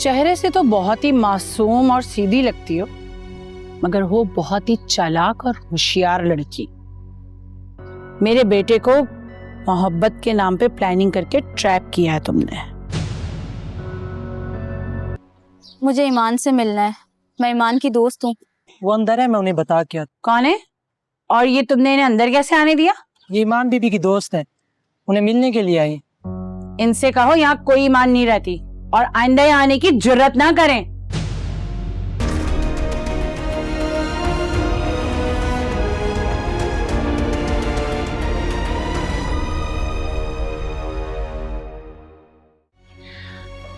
चेहरे से तो बहुत ही मासूम और सीधी लगती हो, मगर हो बहुत ही चालाक और होशियार लड़की। मेरे बेटे को मोहब्बत के नाम पे प्लानिंग करके ट्रैप किया है तुमने। मुझे ईमान से मिलना है, मैं ईमान की दोस्त हूँ। वो अंदर है, मैं उन्हें बता के आता। कौन है और ये तुमने इन्हें अंदर कैसे आने दिया? ये ईमान बीबी की दोस्त है, उन्हें मिलने के लिए आई। इनसे कहो यहाँ कोई ईमान नहीं रहती और आइंदा यहाँ आने की जुर्रत ना करें।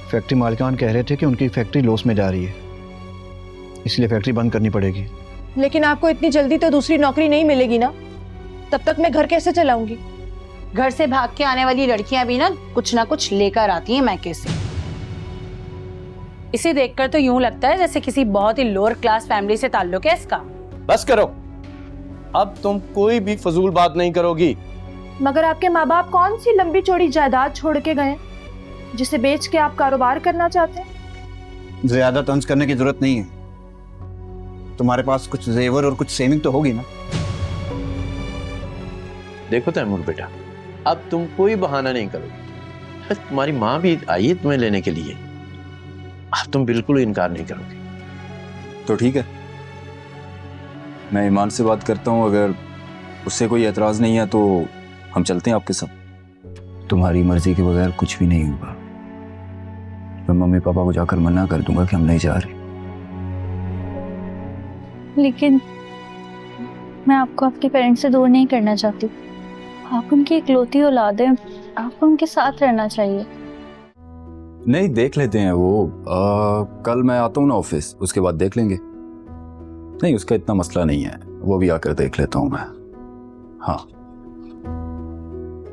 फैक्ट्री मालिकान कह रहे थे कि उनकी फैक्ट्री लॉस में जा रही है, इसलिए फैक्ट्री बंद करनी पड़ेगी। लेकिन आपको इतनी जल्दी तो दूसरी नौकरी नहीं मिलेगी ना, तब तक मैं घर कैसे चलाऊंगी? घर से भाग के आने वाली लड़कियां भी ना कुछ लेकर आती हैं मैके से। इसे देखकर तो यूं लगता है जैसे किसी बहुत ही लोअर क्लास फैमिली से ताल्लुक है इसका। बस करो, अब तुम कोई भी फजूल बात नहीं करोगी। मगर आपके माँ बाप कौन सी लंबी चौड़ी जायदाद छोड़ के गए जिसे बेच के आप कारोबार करना चाहते हैं? ज्यादा तंज करने की जरूरत नहीं है, तुम्हारे पास कुछ जेवर और कुछ सेविंग तो होगी ना। देखो तैमूर बेटा, अब तुम कोई बहाना नहीं करोगे। तुम्हारी माँ भी आई है तुम्हें लेने के लिए, अब तुम बिल्कुल इनकार नहीं करोगे। तो ठीक है, मैं ईमान से बात करता हूँ, अगर उससे कोई एतराज नहीं है तो हम चलते हैं आपके साथ। तुम्हारी मर्जी के बगैर कुछ भी नहीं होगा। मैं मम्मी पापा को जाकर मना कर दूंगा कि हम नहीं जा रहे। लेकिन मैं आपको आपके पेरेंट्स से दूर नहीं करना चाहती। आप उनकी इकलौती औलाद हैं, आपको उनके साथ रहना चाहिए। नहीं, देख लेते हैं वो। कल मैं आता हूँ ना ऑफिस, उसके बाद देख लेंगे। नहीं, उसका इतना मसला नहीं है, वो भी आकर देख लेता हूँ मैं। हाँ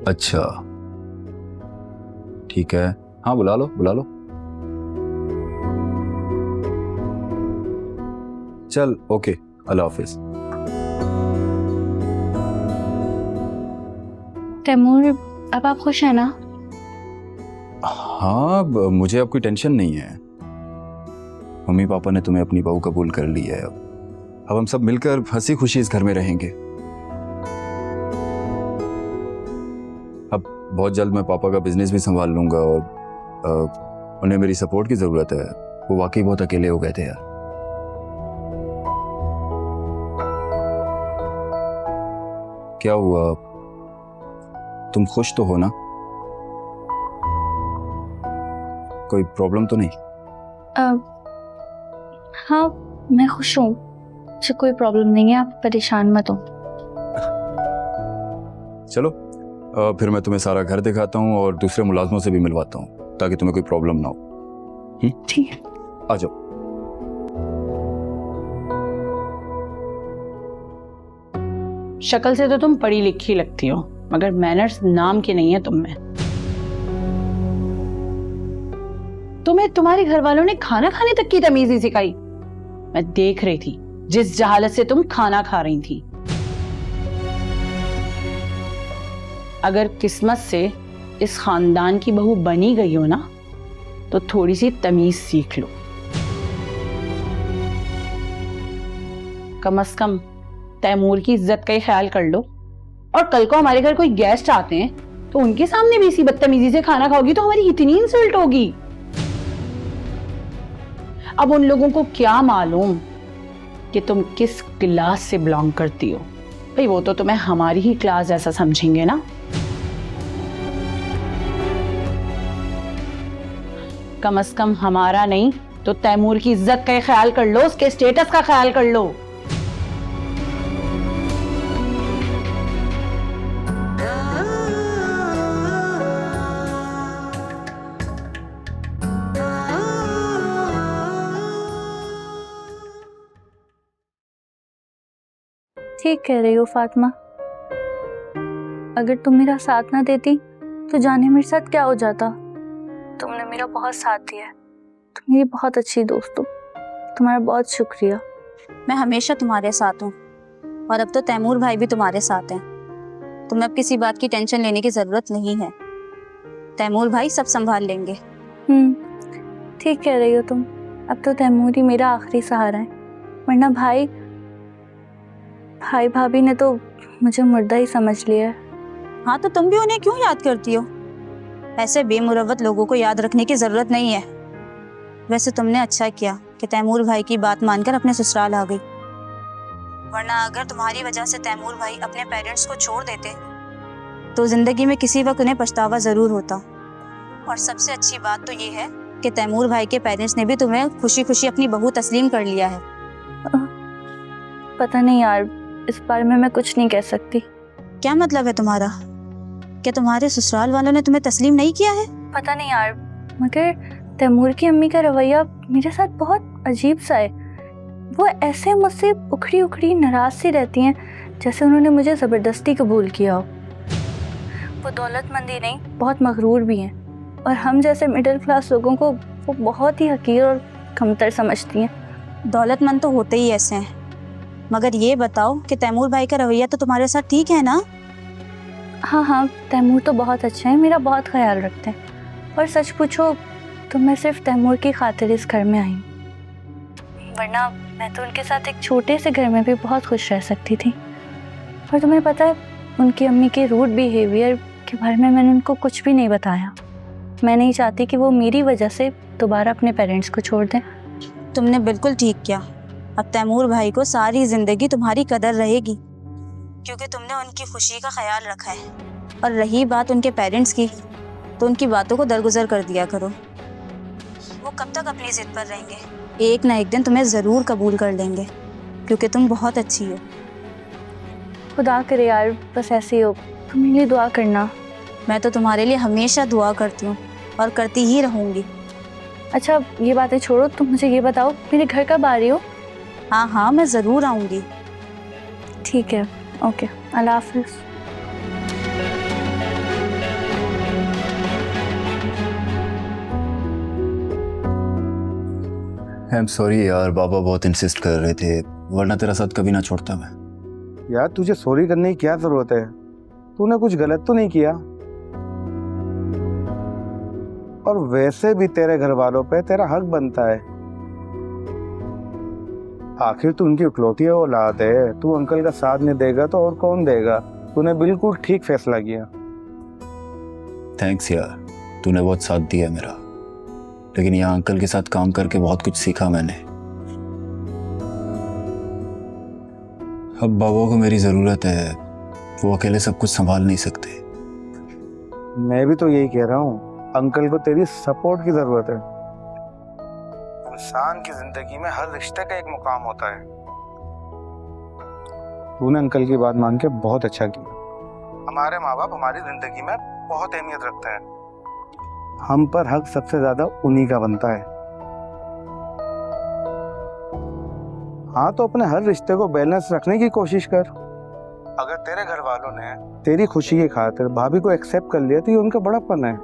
अच्छा ठीक है, हाँ बुला लो बुला लो। चल ओके, अल्लाह हाफिज। तैमूर, अब आप खुश हैं ना? हाँ, मुझे अब कोई टेंशन नहीं है। मम्मी पापा ने तुम्हें अपनी बहू कबूल कर ली है। अब हम सब मिलकर हंसी खुशी इस घर में रहेंगे। अब बहुत जल्द मैं पापा का बिजनेस भी संभाल लूंगा और उन्हें मेरी सपोर्ट की जरूरत है। वो वाकई बहुत अकेले हो गए थे यार। क्या हुआ, तुम खुश तो हो ना? कोई प्रॉब्लम तो नहीं? हाँ, मैं खुश हूँ, मुझे कोई प्रॉब्लम नहीं है, आप परेशान मत हो। चलो फिर मैं तुम्हें सारा घर दिखाता हूँ और दूसरे मुलाजमों से भी मिलवाता हूँ, ताकि तुम्हें कोई प्रॉब्लम ना हो। ठीक है, आ जाओ। शक्ल से तो तुम पढ़ी लिखी लगती हो, मगर मैनर्स नाम के नहीं है तुम में। तुम्हें तुम्हारे घर वालों ने खाना खाने तक की तमीज नहीं सिखाई। मैं देख रही थी जिस जहालत से तुम खाना खा रही थी। अगर किस्मत से इस खानदान की बहू बनी गई हो ना, तो थोड़ी सी तमीज सीख लो। कम से कम तैमूर की इज्जत का ही ख्याल कर लो। और कल को हमारे घर कोई गेस्ट आते हैं तो उनके सामने भी इसी बदतमीजी से खाना खाओगी तो हमारी इतनी इंसल्ट होगी। अब उन लोगों को क्या मालूम कि तुम किस क्लास से बिलोंग करती हो। भाई वो तो तुम्हें हमारी ही क्लास जैसा समझेंगे ना। कम से कम हमारा नहीं तो तैमूर की इज्जत का ख्याल कर लो, उसके स्टेटस का ख्याल कर लो। ठीक कह रही हो फातिमा, अगर तुम मेरा साथ ना देती तो जाने मेरे साथ क्या हो जाता। तुमने मेरा बहुत साथ दिया है, तुम मेरी बहुत अच्छी दोस्त हो, तुम्हारा बहुत शुक्रिया। मैं हमेशा तुम्हारे साथ हूँ और अब तो तैमूर भाई भी तुम्हारे साथ हैं। तुम्हें अब किसी बात की टेंशन लेने की जरूरत नहीं है, तैमूर भाई सब संभाल लेंगे। ठीक कह रही हो तुम। अब तो तैमूर ही मेरा आखिरी सहारा है, वरना भाई भाभी ने तो मुझे मुर्दा ही समझ लिया है। हाँ तो तुम भी उन्हें क्यों याद करती हो? ऐसे बेमुरवत लोगों को याद रखने की जरूरत नहीं है। वैसे तुमने अच्छा किया कि तैमूर भाई की बात मानकर अपने ससुराल आ गई, वरना अगर तुम्हारी वजह से तैमूर भाई अपने पेरेंट्स को छोड़ देते तो जिंदगी में किसी वक्त उन्हें पछतावा जरूर होता। और सबसे अच्छी बात तो ये है कि तैमूर भाई के पेरेंट्स ने भी तुम्हें खुशी खुशी अपनी बहू तस्लीम कर लिया है। पता नहीं यार, इस बारे में मैं कुछ नहीं कह सकती। क्या मतलब है तुम्हारा? क्या तुम्हारे ससुराल वालों ने तुम्हें तस्लीम नहीं किया है? पता नहीं यार, मगर तैमूर की अम्मी का रवैया मेरे साथ बहुत अजीब सा है। वो ऐसे मुझसे उखड़ी उखड़ी नाराज सी रहती हैं जैसे उन्होंने मुझे ज़बरदस्ती कबूल किया हो। वो दौलतमंद ही नहीं, बहुत मगरूर भी हैं, और हम जैसे मिडिल क्लास लोगों को वो बहुत ही हकीर और कमतर समझती हैं। दौलतमंद तो होते ही ऐसे हैं, मगर ये बताओ कि तैमूर भाई का रवैया तो तुम्हारे साथ ठीक है ना? हाँ, तैमूर तो बहुत अच्छा है, मेरा बहुत ख्याल रखते हैं। और सच पूछो तो मैं सिर्फ तैमूर की खातिर इस घर में आई हूँ, वरना मैं तो उनके साथ एक छोटे से घर में भी बहुत खुश रह सकती थी। और तुम्हें पता है, उनकी अम्मी के रूड बिहेवियर के बारे में मैंने उनको कुछ भी नहीं बताया। मैं नहीं चाहती कि वो मेरी वजह से दोबारा अपने पेरेंट्स को छोड़ दें। तुमने बिल्कुल ठीक किया। अब तैमूर भाई को सारी जिंदगी तुम्हारी कदर रहेगी, क्योंकि तुमने उनकी खुशी का ख्याल रखा है। और रही बात उनके पेरेंट्स की, तो उनकी बातों को दरगुजर कर दिया करो। वो कब तक अपनी जिद पर रहेंगे? एक ना एक दिन तुम्हें ज़रूर कबूल कर लेंगे, क्योंकि तुम बहुत अच्छी हो। खुदा करे यार, बस ऐसे ही हो। तुम मेरे लिए दुआ करना। मैं तो तुम्हारे लिए हमेशा दुआ करती हूँ और करती ही रहूँगी। अच्छा, ये बातें छोड़ो, तुम मुझे ये बताओ, मेरे घर कब आ रही हो? हाँ, मैं ज़रूर आऊँगी। ठीक है, ओके, अल्लाह हाफिज़। आई एम सॉरी यार, बाबा बहुत इंसिस्ट कर रहे थे, वरना तेरा साथ कभी ना छोड़ता मैं। यार तुझे सॉरी करने की क्या जरूरत है? तूने कुछ गलत तो नहीं किया। और वैसे भी तेरे घर वालों पे तेरा हक बनता है। आखिर तू उनकी इकलौती औलाद है। तू अंकल का साथ नहीं देगा तो और कौन देगा? तूने बिल्कुल ठीक फैसला किया। थैंक्स यार, तूने बहुत साथ दिया मेरा, लेकिन यहाँ अंकल के साथ काम करके बहुत कुछ सीखा मैंने। अब बाबा को मेरी ज़रूरत है, वो अकेले सब कुछ संभाल नहीं सकते। मैं भी तो यही कह रहा हूँ, अंकल को तेरी सपोर्ट की जरूरत है। इंसान की जिंदगी में हर रिश्ते का एक मुकाम होता है। तूने अंकल की बात मान के बहुत अच्छा किया। हमारे माँ बाप हमारी जिंदगी में बहुत अहमियत रखते हैं। हम पर हक सबसे ज्यादा उन्हीं का बनता है। हाँ, तो अपने हर रिश्ते को बैलेंस रखने की कोशिश कर। अगर तेरे घर वालों ने तेरी खुशी की खातिर भाभी को एक्सेप्ट कर लिया तो ये उनका बड़ापन है।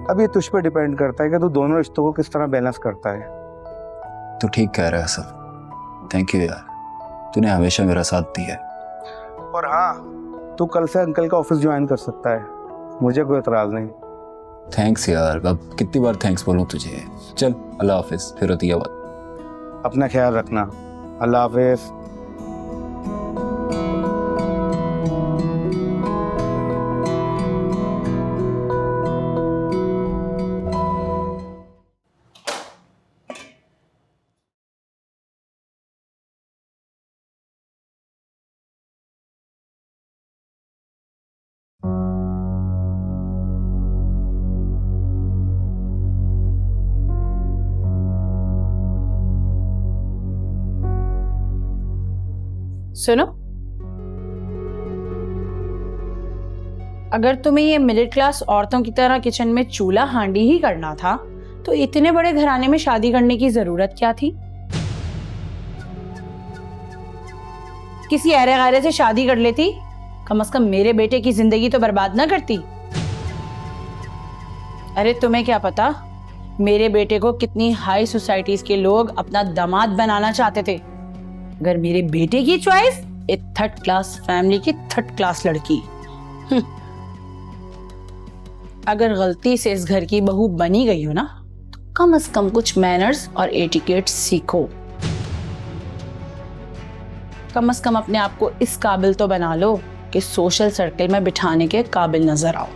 अब ये तुझ पे डिपेंड करता है कि तू दोनों रिश्तों को किस तरह बैलेंस करता है। तो ठीक कह रहा है सब। थैंक यू यार, तूने हमेशा मेरा साथ दिया है। और हाँ, तू कल से अंकल का ऑफिस ज्वाइन कर सकता है, मुझे कोई एतराज नहीं। थैंक्स यार, अब कितनी बार थैंक्स बोलूं तुझे। चल, अल्लाह हाफिज, फिर होती है बात। अपना ख्याल रखना। अल्लाह हाफिज। सुनो, अगर तुम्हें ये मिडिल क्लास औरतों की तरह किचन में चूल्हा हांडी ही करना था तो इतने बड़े घराने में शादी करने की जरूरत क्या थी? किसी ऐरे गैरे से शादी कर लेती, कम से कम मेरे बेटे की जिंदगी तो बर्बाद ना करती। अरे तुम्हें क्या पता मेरे बेटे को कितनी हाई सोसाइटीज के लोग अपना दामाद बनाना चाहते थे। अगर मेरे बेटे की चॉइस एक थर्ड क्लास फैमिली की थर्ड क्लास लड़की। अगर गलती से इस घर की बहू बनी गई हो ना, तो कम से कम कुछ मैनर्स और एटिकेट सीखो। कम से कम अपने आप को इस काबिल तो बना लो कि सोशल सर्कल में बिठाने के काबिल नजर आओ।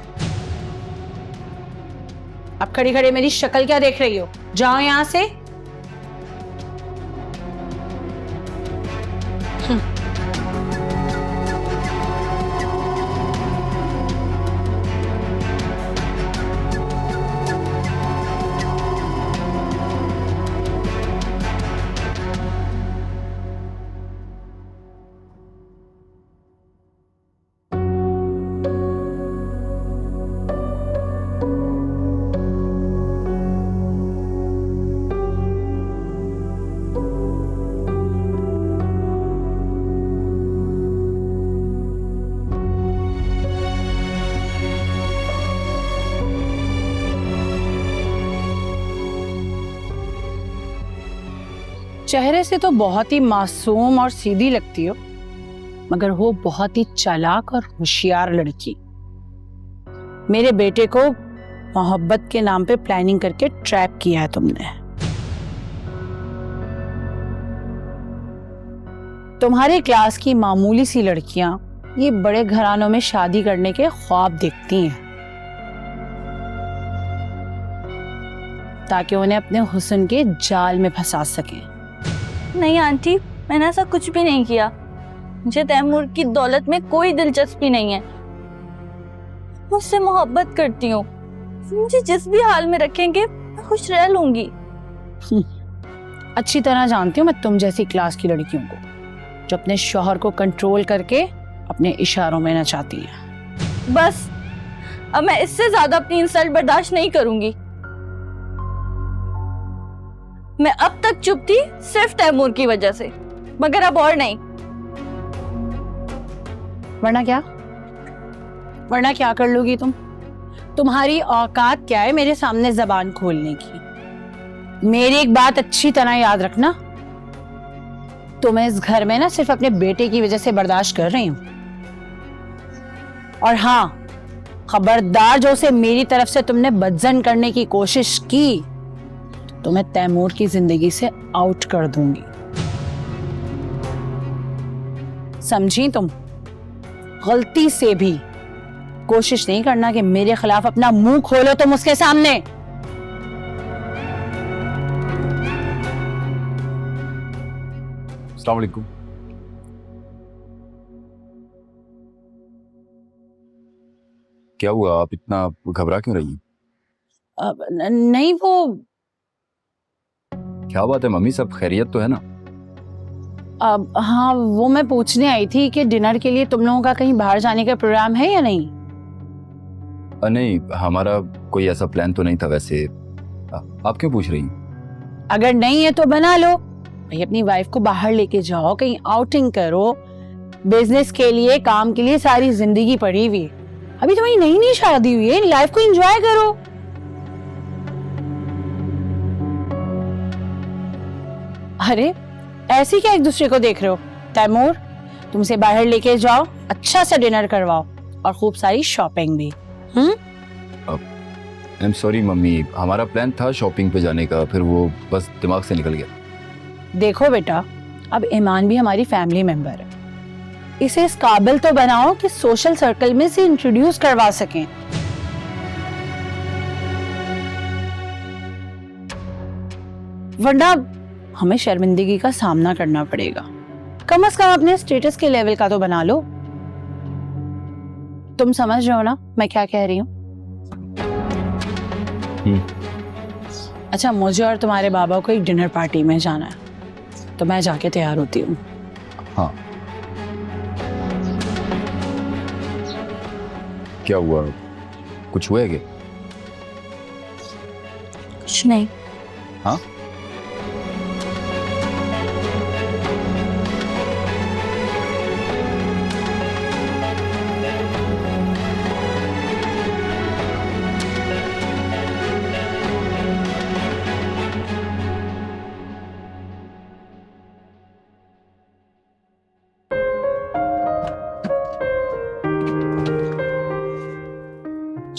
अब खड़ी खड़ी मेरी शक्ल क्या देख रही हो? जाओ यहां से। चेहरे से तो बहुत ही मासूम और सीधी लगती हो, मगर हो बहुत ही चालाक और होशियार लड़की। मेरे बेटे को मोहब्बत के नाम पे प्लानिंग करके ट्रैप किया है तुमने। तुम्हारे क्लास की मामूली सी लड़कियां ये बड़े घरानों में शादी करने के ख्वाब देखती हैं ताकि उन्हें अपने हुस्न के जाल में फंसा सकें। नहीं आंटी, मैंने ऐसा कुछ भी नहीं किया। मुझे तैमूर की दौलत में कोई दिलचस्पी नहीं है। मैं उससे मोहब्बत करती हूँ। मुझे जिस भी हाल में रखेंगे मैं खुश रह लूंगी। अच्छी तरह जानती हूँ मैं तुम जैसी क्लास की लड़कियों को, जो अपने शौहर को कंट्रोल करके अपने इशारों में नचाती हैं। बस अब मैं इससे ज्यादा अपनी इंसल्ट बर्दाश्त नहीं करूंगी। मैं अब तक चुप थी सिर्फ तैमूर की वजह से, मगर अब और नहीं। वरना क्या कर लोगी तुम? तुम्हारी औकात क्या है मेरे सामने जबान खोलने की? मेरी एक बात अच्छी तरह याद रखना, तुम्हें इस घर में ना सिर्फ अपने बेटे की वजह से बर्दाश्त कर रही हूं। और हाँ, खबरदार जो उसे मेरी तरफ से तुमने बदजन करने की कोशिश की तो मैं तैमूर की जिंदगी से आउट कर दूंगी। समझी तुम? गलती से भी कोशिश नहीं करना कि मेरे खिलाफ अपना मुंह खोलो तुम उसके सामने। अस्सलाम वालेकुम। क्या हुआ, आप इतना घबरा क्यों रही हैं? नहीं वो क्या बात है मम्मी, सब खैरियत तो है ना? हाँ, वो मैं पूछने आई थी कि डिनर के लिए तुम लोगों का कहीं बाहर जाने का प्रोग्राम है या नहीं? नहीं, हमारा कोई ऐसा प्लान तो नहीं था वैसे। आप क्यों पूछ रही हैं? अगर नहीं है तो बना लो भाई। अपनी वाइफ को बाहर लेके जाओ, कहीं आउटिंग करो। बिजनेस के लिए, काम के लिए सारी जिंदगी पड़ी हुई है। अभी तुम्हारी नई नई शादी हुई है, लाइफ को एंजॉय करो। अरे ऐसे क्या एक दूसरे को देख रहे हो? तैमूर, तुमसे बाहर लेके जाओ, अच्छा सा डिनर करवाओ और खूब सारी शॉपिंग भी। आई एम सॉरी मम्मी, हमारा प्लान था शॉपिंग पे जाने का, फिर वो बस दिमाग से निकल गया। देखो बेटा, अब ईमान भी हमारी फैमिली मेंबर है। इसे इस काबिल तो बनाओ कि सोशल सर्कल में से इंट्रोड्यूस करवा सकें। वरना हमें शर्मिंदगी का सामना करना पड़ेगा। कम से कम अपने स्टेटस के लेवल का तो बना लो। तुम समझ रहे हो ना मैं क्या कह रही हूँ? अच्छा, मुझे और तुम्हारे बाबा को एक डिनर पार्टी में जाना है, तो मैं जाके तैयार होती हूँ। हाँ, क्या हुआ, कुछ हुआ है क्या? कुछ नहीं। हाँ,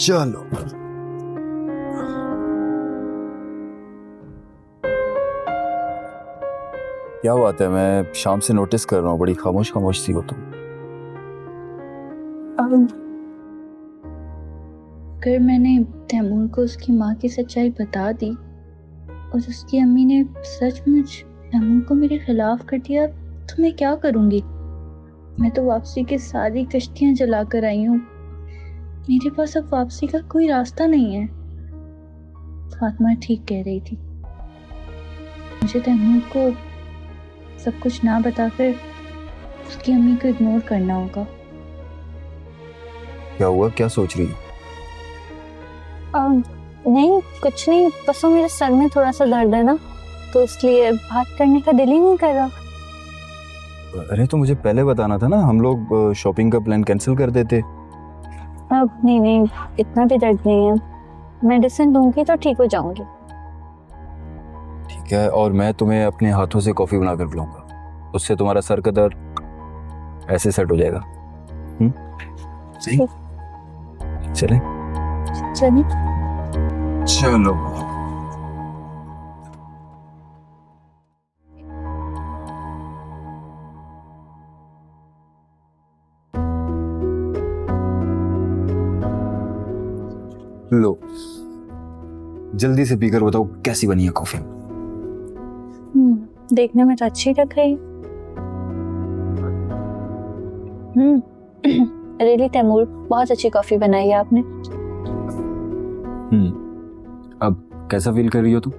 चलो क्या बात है, मैं शाम से नोटिस कर रहा हूँ, बड़ी खामोश खामोश सी हो तुम। अगर मैंने तैमूर को उसकी माँ की सच्चाई बता दी और उसकी अम्मी ने सचमुच तैमूर को मेरे खिलाफ कर दिया तो मैं क्या करूँगी? मैं तो वापसी की सारी कश्तियाँ जला कर आई हूँ। मेरे पास अब वापसी का कोई रास्ता नहीं है। फातिमा ठीक कह रही थी, मुझे तैमूर को सब कुछ ना बताकर उसकी अम्मी को इग्नोर करना होगा। क्या हुआ, क्या सोच रही है? नहीं कुछ नहीं, बस वो मेरे सर में थोड़ा सा दर्द है ना, तो इसलिए बात करने का दिल ही नहीं कर रहा। अरे तो मुझे पहले बताना था ना, हम लोग शॉपिंग का प्लान कैंसिल कर देते। अब नहीं, इतना भी दर्द नहीं है, मेडिसिन लूंगी तो ठीक हो जाऊंगी। ठीक है, और मैं तुम्हें अपने हाथों से कॉफी बनाकर पिलाऊंगा, उससे तुम्हारा सर का दर्द ऐसे सेट हो जाएगा। सही, चले चलिए। चलो। लो, जल्दी से पीकर बताओ कैसी बनी है कॉफी? देखने में तो अच्छी लग रही। रियली तैमूर, बहुत अच्छी कॉफी बनाई है आपने। अब कैसा फील कर रही हो तुम?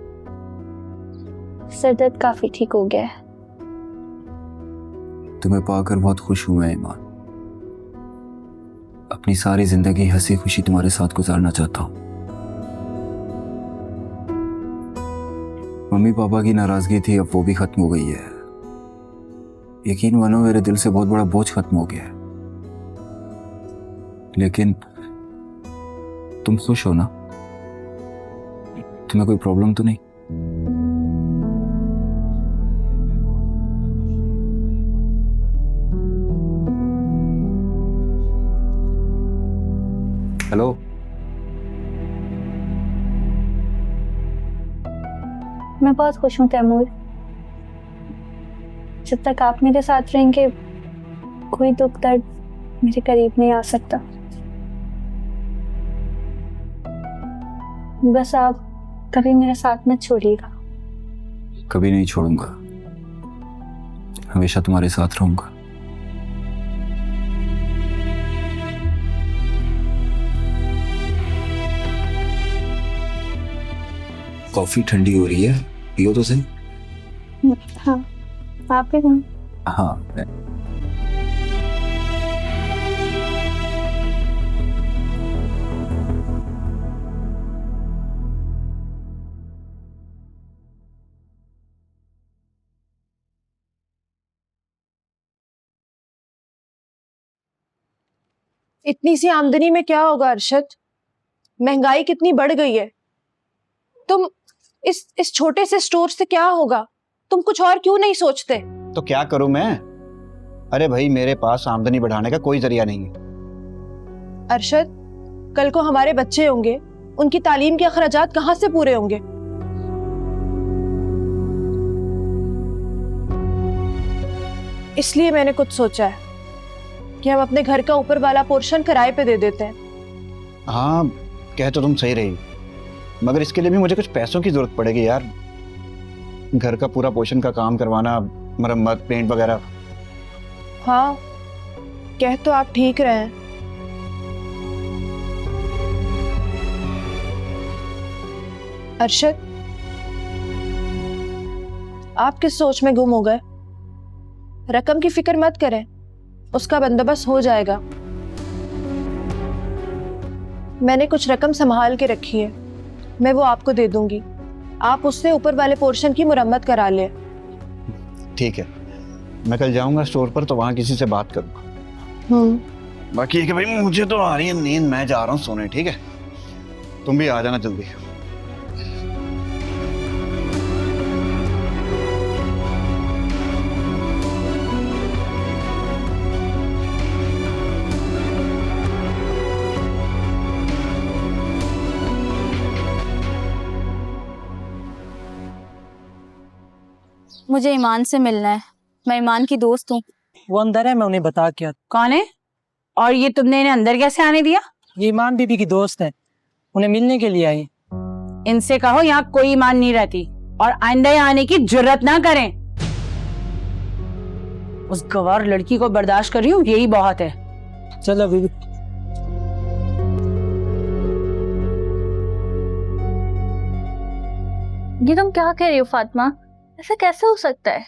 सर दर्द काफी ठीक हो गया है। तुम्हें पाकर बहुत खुश हूं मैं ईमान। अपनी सारी जिंदगी हंसी खुशी तुम्हारे साथ गुजारना चाहता हूं। मम्मी पापा की नाराजगी थी, अब वो भी खत्म हो गई है। यकीन मानो मेरे दिल से बहुत बड़ा बोझ खत्म हो गया है। लेकिन तुम खुश हो ना? तुम्हें कोई प्रॉब्लम तो नहीं? हेलो, मैं बहुत खुश हूँ तैमूर। जब तक आप मेरे साथ रहेंगे कोई दुख दर्द मेरे करीब नहीं आ सकता। बस आप कभी मेरा साथ मत छोड़िएगा। कभी नहीं छोड़ूंगा, हमेशा तुम्हारे साथ रहूंगा। कॉफी ठंडी हो रही है, पियो तो सही। हाँ, आप भी कौन? हाँ, इतनी सी आमदनी में क्या होगा अरशद? महंगाई कितनी बढ़ गई है। तुम इस छोटे से स्टोर से क्या होगा? तुम कुछ और क्यों नहीं सोचते? तो क्या करूं मैं? अरे भाई, मेरे पास आमदनी बढ़ाने का कोई जरिया नहीं है। अरशद, कल को हमारे बच्चे होंगे, उनकी तालीम के अखराजात कहाँ से पूरे होंगे? इसलिए मैंने कुछ सोचा है कि हम अपने घर का ऊपर वाला पोर्शन किराए पे दे देते हैं। हाँ, कह तो तुम सही रही, मगर इसके लिए भी मुझे कुछ पैसों की जरूरत पड़ेगी यार। घर का पूरा पोर्शन का काम करवाना, मरम्मत, पेंट वगैरह। हाँ, कह तो आप ठीक रहे हैं। अरशद, आप किस सोच में गुम हो गए? रकम की फिक्र मत करें, उसका बंदोबस्त हो जाएगा। मैंने कुछ रकम संभाल के रखी है, मैं वो आपको दे दूंगी। आप उससे ऊपर वाले पोर्शन की मुरम्मत करा ले। ठीक है, मैं कल जाऊंगा स्टोर पर, तो वहां किसी से बात करूंगा। बाकी है कि भाई, मुझे तो आ रही है नींद, मैं जा रहा हूँ सोने। ठीक है, तुम भी आ जाना जल्दी। मुझे ईमान से मिलना है, मैं ईमान की दोस्त हूँ। वो अंदर है, मैं उन्हें बता के आता कौन है? और ये तुमने इन्हें अंदर कैसे आने दिया? हूँ। ये ईमान बीबी की दोस्त है, उन्हें मिलने के लिए आई। इनसे कहो यहाँ कोई ईमान नहीं रहती और आइंदा यहाँ आने की जुर्रत ना करें। उस गवार लड़की को बर्दाश्त कर रही हूँ, यही बहुत है। चलो बीबी। ये तुम क्या कह रही हो फातिमा? ऐसा कैसे हो सकता है?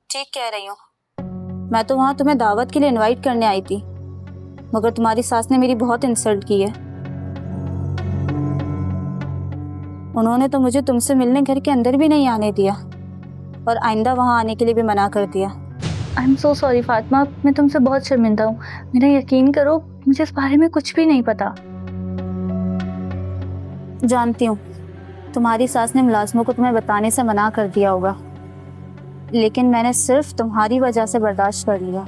ठीक कह रही हूँ, मैं तो वहाँ तुम्हें दावत के लिए इनवाइट करने आई थी, मगर तुम्हारी सास ने मेरी बहुत इंसल्ट की है। उन्होंने तो मुझे तुमसे मिलने घर के अंदर भी नहीं आने दिया और आइंदा वहाँ आने के लिए भी मना कर दिया। I am so sorry Fatima, मैं तुमसे बहुत शर्मिंदा हूँ। मेरा यकीन करो, मुझे इस बारे में कुछ भी नहीं पता। जानती हूँ तुम्हारी सास ने मुलाजमों को तुम्हें बताने से मना कर दिया होगा, लेकिन मैंने सिर्फ तुम्हारी वजह से बर्दाश्त कर लिया,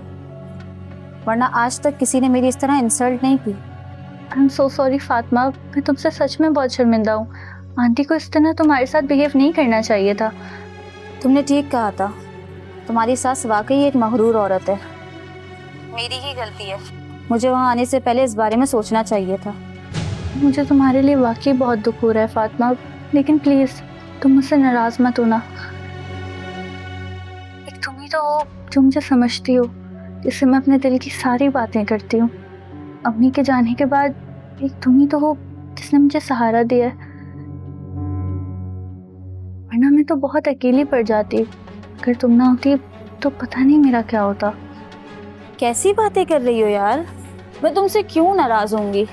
वरना आज तक किसी ने मेरी इस तरह इंसल्ट नहीं की। I am so sorry Fatima, मैं तुमसे सच में बहुत शर्मिंदा हूँ। आंटी को इस तरह तुम्हारे साथ बिहेव नहीं करना चाहिए था। तुमने ठीक कहा था, तुम्हारी सास वाकई एक मगरूर औरत है। मेरी ही गलती है, मुझे वहाँ आने से पहले इस बारे में सोचना चाहिए था। मुझे तुम्हारे लिए वाकई बहुत दुख हो रहा है फातिमा, लेकिन प्लीज़ तुम मुझसे नाराज़ मत होना। एक तुम ही तो हो जो मुझे समझती हो, जिससे मैं अपने दिल की सारी बातें करती हूँ। अम्मी के जाने के बाद एक तुम ही तो हो जिसने मुझे सहारा दिया है, वरना मैं तो बहुत अकेली पड़ जाती। अगर तुम ना होती तो पता नहीं मेरा क्या होता। कैसी बातें कर रही हो यार, मैं तुमसे क्यों नाराज़ होंगी?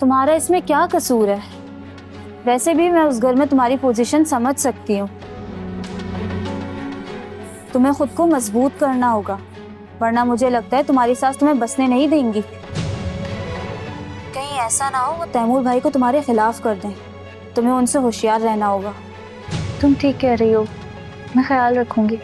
तुम्हारा इसमें क्या कसूर है? वैसे भी मैं उस घर में तुम्हारी पोजीशन समझ सकती हूँ। तुम्हें खुद को मजबूत करना होगा, वरना मुझे लगता है तुम्हारी सास तुम्हें बसने नहीं देंगी। कहीं ऐसा ना हो वो तैमूर भाई को तुम्हारे खिलाफ कर दें, तुम्हें उनसे होशियार रहना होगा। तुम ठीक कह रही हो, मैं ख्याल रखूंगी।